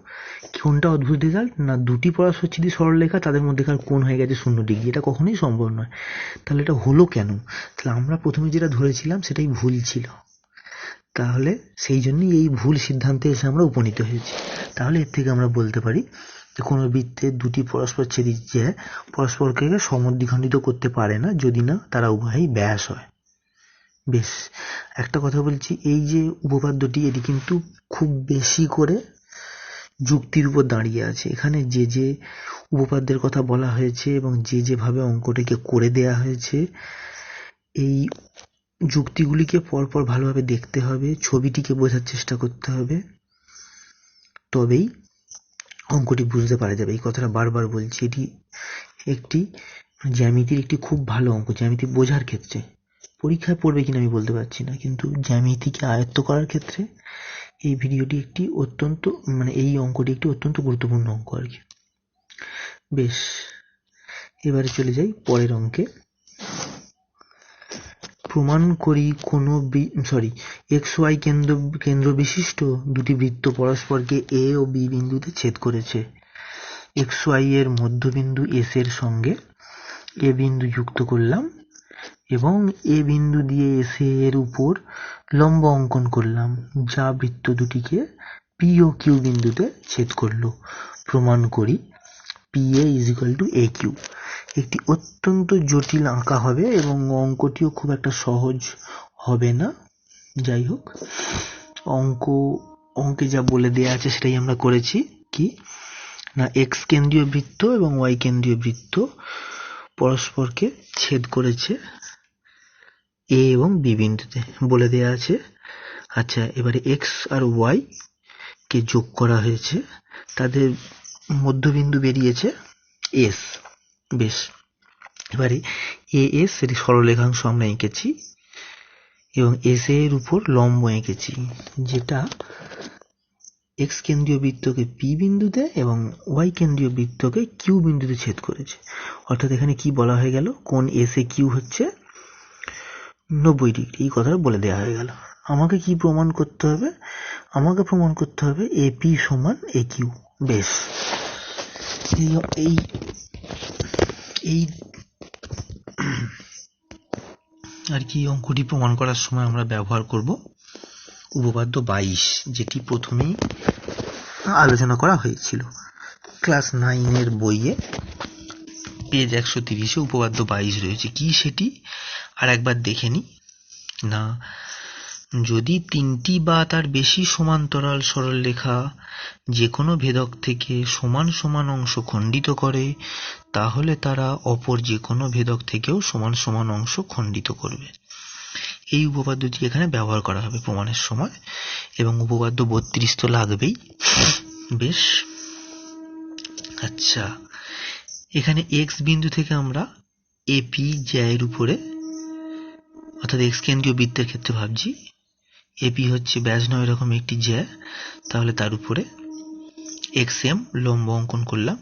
কোনটা অদ্ভুত রেজাল্ট না, দুটি পরস্পরচ্ছেদী সরলরেখা তাদের মধ্যেকার কোণ হয়ে গেছে 0 ডিগ্রি, এটা কখনোই সম্ভব নয়। তাহলে এটা হলো কেন, তাহলে আমরা প্রথমে যেটা ধরেছিলাম সেটাই ভুল ছিল। তাহলে সেই জন্যই এই ভুল সিদ্ধান্তে এসে আমরা উপনীত হয়েছি। তাহলে এর থেকে আমরা বলতে পারি যে কোনো বৃত্তের দুটি পরস্পরচ্ছেদী জ্যা পরস্পরকে সমদ্বিখণ্ডিত করতে পারে না যদি না তারা উভয়ই ব্যাস হয়। বেশ, একটা কথা বলছি, এই যে উপপাদ্যটি এটি কিন্তু খুব বেশি করে যুক্তির উপর দাঁড়িয়ে আছে। এখানে যে যে উপপাদ্যের কথা বলা হয়েছে এবং যে যেভাবে অঙ্কটিকে করে দেয়া হয়েছে, এই যুক্তিগুলিকে পরপর ভালোভাবে দেখতে হবে, ছবিটিকে বোঝার চেষ্টা করতে হবে, তবেই অঙ্কটি বুঝতে পারা যাবে। এই কথাটা বারবার বলছি, এটি একটি জ্যামিতির একটি খুব ভালো অঙ্ক। জ্যামিতি বোঝার ক্ষেত্রে, পরীক্ষায় পড়বে কিনা আমি বলতে পারছি না, কিন্তু জ্যামিতিকে আয়ত্ত করার ক্ষেত্রে এই ভিডিওটি একটি অত্যন্ত এই অঙ্কটি একটি অত্যন্ত গুরুত্বপূর্ণ অঙ্ক আর কি। বেশ, এবারে চলে যাই পরের অঙ্কে। প্রমাণ করি কোনো XY কেন্দ্র বিশিষ্ট দুটি বৃত্ত পরস্পরকে A ও B বিন্দুতে ছেদ করেছে। XY এর মধ্যবিন্দু S এর সঙ্গে A বিন্দু যুক্ত করলাম এবং A বিন্দু দিয়ে S এর উপর লম্ব অঙ্কন করলাম, যা বৃত্ত দুটিকে P ও Q বিন্দুতে ছেদ করলো। প্রমাণ করি PA = AQ। একটি অত্যন্ত জটিল আঁকা হবে এবং অঙ্কটিও খুব একটা সহজ হবে না। যাই হোক, অঙ্কে যা বলে দেয়া আছে সেটাই আমরা করেছি। কি না, X কেন্দ্রীয় বৃত্ত এবং Y কেন্দ্রীয় বৃত্ত পরস্পরকে ছেদ করেছে A এবং B বিন্দুতে বলে দেয়া আছে। আচ্ছা, এবারে X আর Y কে যোগ করা হয়েছে, তাদের মধ্যবিন্দু বেরিয়েছে S। বেশ, এবারে AS এর সরলরেখাংশ আমরা এঁকেছি এবং SA এর উপর লম্ব এঁকেছি, যেটা X কেন্দ্রীয় বৃত্তকে P বিন্দুতে এবং Y কেন্দ্রীয় বৃত্তকে Q বিন্দুতে ছেদ করেছে। অর্থাৎ এখানে কি বলা হয়ে গেল, কোণ SAQ হচ্ছে 90 ডিগ্রি। এই কথাটা বলে দেওয়া হয়ে গেল। আমাকে কি প্রমাণ করতে হবে? আমাকে প্রমাণ করতে হবে AP = AQ। বেশ, এই আর কি অঙ্কটি প্রমাণ করার সময় আমরা ব্যবহার করব উপপাদ্য 22, যেটি প্রথমেই আলোচনা করা হয়েছিল ক্লাস 9 এর বইয়ে। পেজ 130 উপপাদ্য 22 রয়েছে। কি সেটি আর একবার দেখে নি না, যদি তিনটি বা তার বেশি সমান্তরাল সরলরেখা যে কোনো ভেদক থেকে সমান সমান অংশ খণ্ডিত করে, তাহলে তারা অপর যে কোনো ভেদক থেকেও সমান সমান অংশ খণ্ডিত করবে। এই উপপাদ্যটি এখানে ব্যবহার করা হবে প্রমাণের সময়, এবং উপপাদ্য 32 তো লাগবেই। বেশ, আচ্ছা, এখানে X বিন্দু থেকে আমরা AP জ্যায়ের উপরে, অর্থাৎ X কেন্দ্রীয় বৃত্তের ক্ষেত্রে ভাবছি, AP হচ্ছে ব্যাস নয় এরকম একটি জ্যা, তাহলে তার উপরে XM লম্ব অঙ্কন করলাম,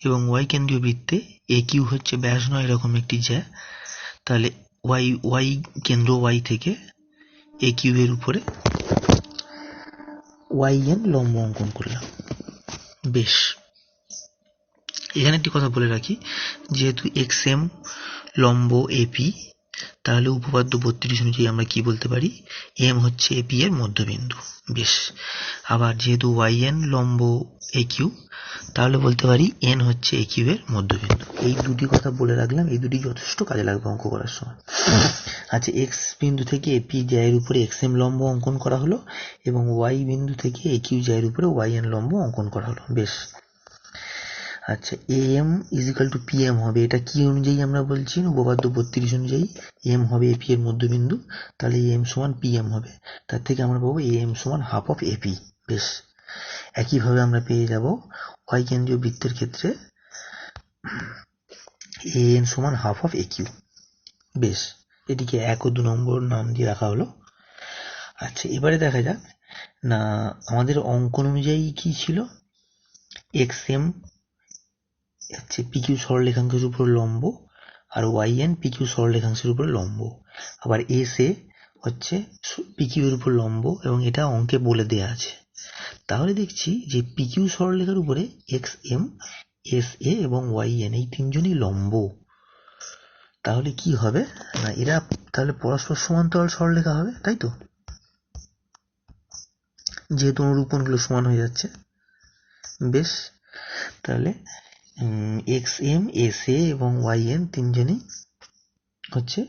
এবং Y কেন্দ্রীয় বৃত্তে AQ হচ্ছে ব্যাস নয় এরকম একটি জ্যা, তাহলে Y কেন্দ্র Y থেকে AQ এর উপরে YN লম্ব অঙ্কন করলাম। বেশ, এখানে একটি কথা বলে রাখি, যেহেতু XM লম্ব AP, তাহলে উপপাদ্য 32 অনুযায়ী আমরা কি বলতে পারি, M হচ্ছে AP এর মধ্যবিন্দু। বেশ, আবার যেহেতু YN লম্ব AQ, তাহলে বলতে পারি N হচ্ছে AQ এর মধ্যবিন্দু। এই দুটি কথা বলে রাখলাম, এই দুটি যথেষ্ট কাজে লাগবে অঙ্ক করার সময়। আচ্ছা, X বিন্দু থেকে AP জ্যায়ের উপরে XM লম্ব অঙ্কন করা হলো এবং Y বিন্দু থেকে AQ জ্যায়ের উপরে YN লম্ব অঙ্কন করা হলো। বেশ, আচ্ছা, AM = PM হবে। এটা কি অনুযায়ী আমরা বলছি, উপপাদ্য 32 অনুযায়ী M হবে AP এর মধ্যবিন্দু, তাহলে AM = PM হবে। তার থেকে আমরা পাবো AM = ½ of AP। বেশ, একইভাবে আমরা পেয়ে যাব Y কেন্দ্রীয় বৃত্তের ক্ষেত্রে AN = ½ of AQ। বেশ, এটিকে 1 ও 2 নম্বর নাম দিয়ে রাখা হলো। আচ্ছা, এবারে দেখা যাক না, আমাদের অঙ্কন অনুযায়ী কি ছিল, XM হচ্ছে PQ সরলরেখাংশের উপর লম্ব, আর YN PQ সরলরেখাংশের উপর লম্ব, আবার SA হচ্ছে PQ এর উপর লম্ব, এবং এটা অঙ্কে বলে দেয়া আছে। তাহলে দেখছি যে PQ সরলরেখার উপরে XM, SA এবং YN এই তিনজনই লম্ব। তাহলে কি হবে না, এরা তাহলে পরস্পর সমান্তরাল সরলরেখা হবে, তাই তো? যেহেতু অনুরূপণগুলো সমান হয়ে যাচ্ছে। বেশ, তাহলে XM, SA এবং YN তিনজনই হচ্ছে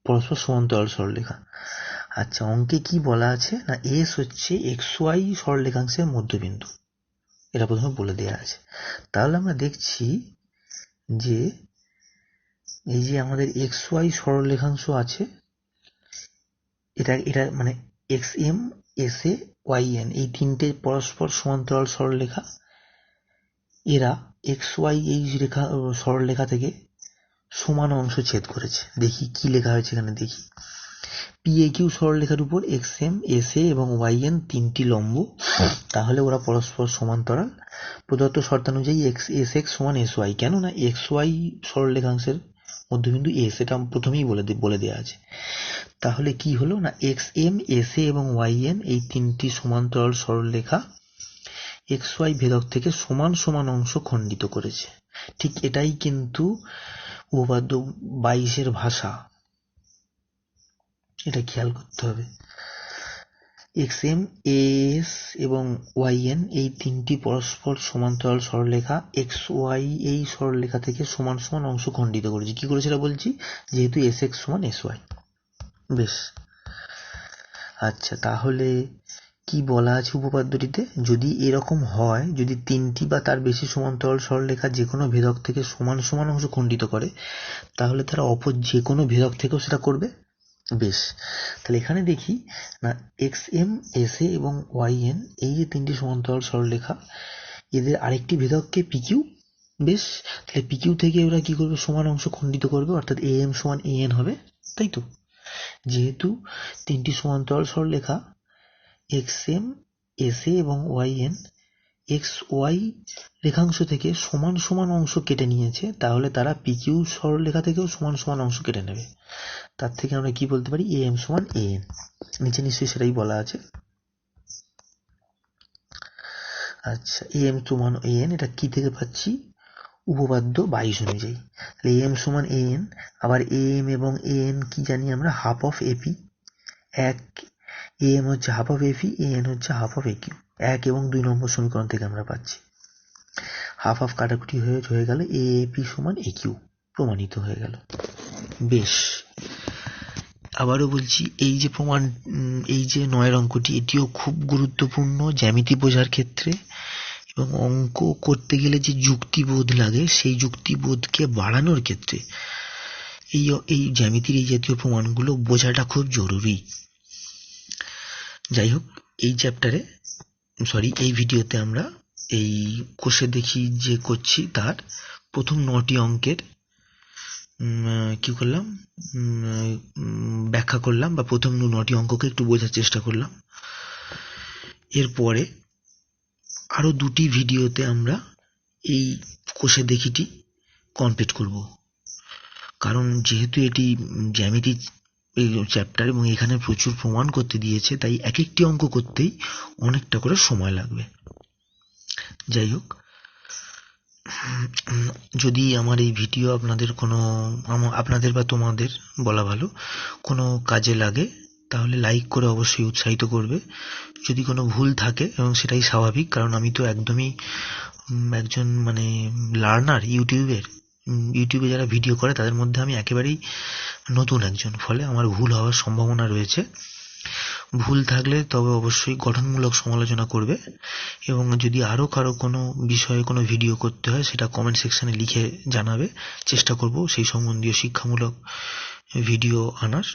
পরস্পর সমান্তরাল সরলরেখা। আচ্ছা, অঙ্কে কি বলা আছে না, S হচ্ছে XY সরলরেখাংশের মধ্যবিন্দু, এটা প্রথমে বলে দেওয়া আছে। তাহলে আমরা দেখছি যে এই যে আমাদের XY সরলরেখাংশ আছে, এটা মানে XM, SA, YN এই তিনটে পরস্পর সমান্তরাল সরলরেখা, এরা XY এই রেখা সরলরেখা থেকে সমান অংশ ছেদ করেছে। দেখি কি লেখা হয়েছে এখানে, দেখি। PAQ সরলরেখার উপর XM, SA এবং YN তিনটি লম্ব, তাহলে ওরা পরস্পর সমান্তরাল। প্রদত্ত শর্তানুযায়ী SX সমান SY, কেননা XY সরলরেখাংশের মধ্যবিন্দু S, এটা প্রথমেই বলে দেওয়া আছে। তাহলে কি হলো না, XM, SA এবং YN এই তিনটি সমান্তরাল সরলরেখা XY ভেদক থেকে সমান সমান অংশ খণ্ডিত করেছে। ঠিক এটাই কিন্তু উপপাদ্য 22-এর ভাষা, এটা খেয়াল করতে হবে। XM, AS এবং YN এই তিনটি পরস্পর সমান্তরাল সরলরেখা XY এই সরলরেখা থেকে সমান সমান অংশ খণ্ডিত করেছে। কি করে সেটা বলছি, যেহেতু SX সমান SY। বেশ, আচ্ছা, তাহলে কি বলা আছে উপপাদ্যটিতে, যদি এরকম হয়, যদি তিনটি বা তার বেশি সমান্তরাল সরলরেখা যে কোনো ভেদক থেকে সমান সমান অংশ খণ্ডিত করে, তাহলে তারা অপর যে কোনো ভেদক থেকেও সেটা করবে। বেশ, তাহলে এখানে দেখি না, XM, SA এবং YN এই যে তিনটি সমান্তরাল সরলরেখা, এদের আরেকটি ভেদককে PQ। বেশ, তাহলে PQ থেকে ওরা কি করবে, সমান অংশ খণ্ডিত করবে, অর্থাৎ AM সমান AN হবে, তাই তো। যেহেতু তিনটি সমান্তরাল সরলরেখা XM, SA এবং YN XY রেখাংশ থেকে সমান সমান অংশ কেটে নিয়েছে, তাহলে তারা PQ সরলরেখা থেকেও সমান সমান অংশ কেটে নেবে। তার থেকে আমরা কি বলতে পারি, AM সমান AN। নিচে নিশ্চয়ই সেটাই বলা আছে। আচ্ছা, AM সমান AN, এটা কি থেকে পাচ্ছি, উপপাদ্য 22 অনুযায়ী। তাহলে AM সমান AN, আবার AM এবং AN কি জানি আমরা, হাফ অফ AP। এক AM হচ্ছে হাফ অফ AP, AN হচ্ছে হাফ অফ AQ। 1 এবং 2 নম্বর সমীকরণ থেকে আমরা পাচ্ছি। হাফ হাফ কাটাকুটি হয়ে গেল, AP সমান AQ, প্রমাণিত হয়ে গেল। বেশ, আবারও বলছি, এই যে প্রমাণ, এই যে 9 অঙ্কটি, এটিও খুব গুরুত্বপূর্ণ জ্যামিতি বোঝার ক্ষেত্রে, এবং অঙ্ক করতে গেলে যে যুক্তিবোধ লাগে, সেই যুক্তিবোধকে বাড়ানোর ক্ষেত্রে এই জ্যামিতির এই জাতীয় প্রমাণগুলো বোঝাটা খুব জরুরি। যাই হোক, এই ভিডিওতে আমরা এই কোষে দেখি যে করছি তার প্রথম 9টি অঙ্কের কি করলাম, ব্যাখ্যা করলাম, বা প্রথম 9টি অঙ্ককে একটু বোঝার চেষ্টা করলাম। এরপরে আরো 2টি ভিডিওতে আমরা এই কোষে দেখিটি কমপ্লিট করব, কারণ যেহেতু এটি জ্যামিতি চ্যাপ্টার এবং এখানে প্রচুর প্রমাণ করতে দিয়েছে, তাই এক একটি অঙ্ক করতেই অনেকটা করে সময় লাগবে। যাই হোক, যদি আমার এই ভিডিও আপনাদের বা তোমাদের বলা ভালো কোনো কাজে লাগে, তাহলে লাইক করে অবশ্যই উৎসাহিত করবে। যদি কোনো ভুল থাকে, এবং সেটাই স্বাভাবিক, কারণ আমি তো একদমই একজন লার্নার, ইউটিউবে যারা ভিডিও করে তাদের মধ্যে আমি একেবারেই নতুন একজন, ফলে আমার ভুল হওয়ার সম্ভাবনা রয়েছে। ভুল থাকলে তবে অবশ্যই গঠনমূলক সমালোচনা করবে, এবং যদি আরো কারো কোনো বিষয়ে কোনো ভিডিও করতে হয়, সেটা কমেন্ট সেকশনে লিখে জানাবে, চেষ্টা করব সেই সম্বন্ধীয় শিক্ষামূলক ভিডিও আনার।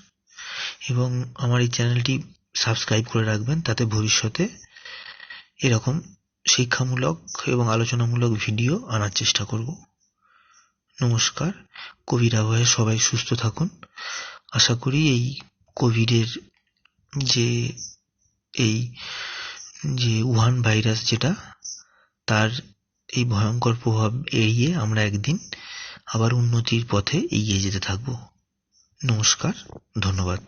এবং আমার এই চ্যানেলটি সাবস্ক্রাইব করে রাখবেন, তাতে ভবিষ্যতে এরকম শিক্ষামূলক এবং আলোচনামূলক ভিডিও আনার চেষ্টা করব। নমস্কার। কোভিড আবহে সবাই সুস্থ থাকুন। আশা করি এই কোভিডের যে উহান ভাইরাস, যেটা তার এই ভয়ঙ্কর প্রভাব এড়িয়ে আমরা একদিন আবার উন্নতির পথে এগিয়ে যেতে থাকব। নমস্কার, ধন্যবাদ।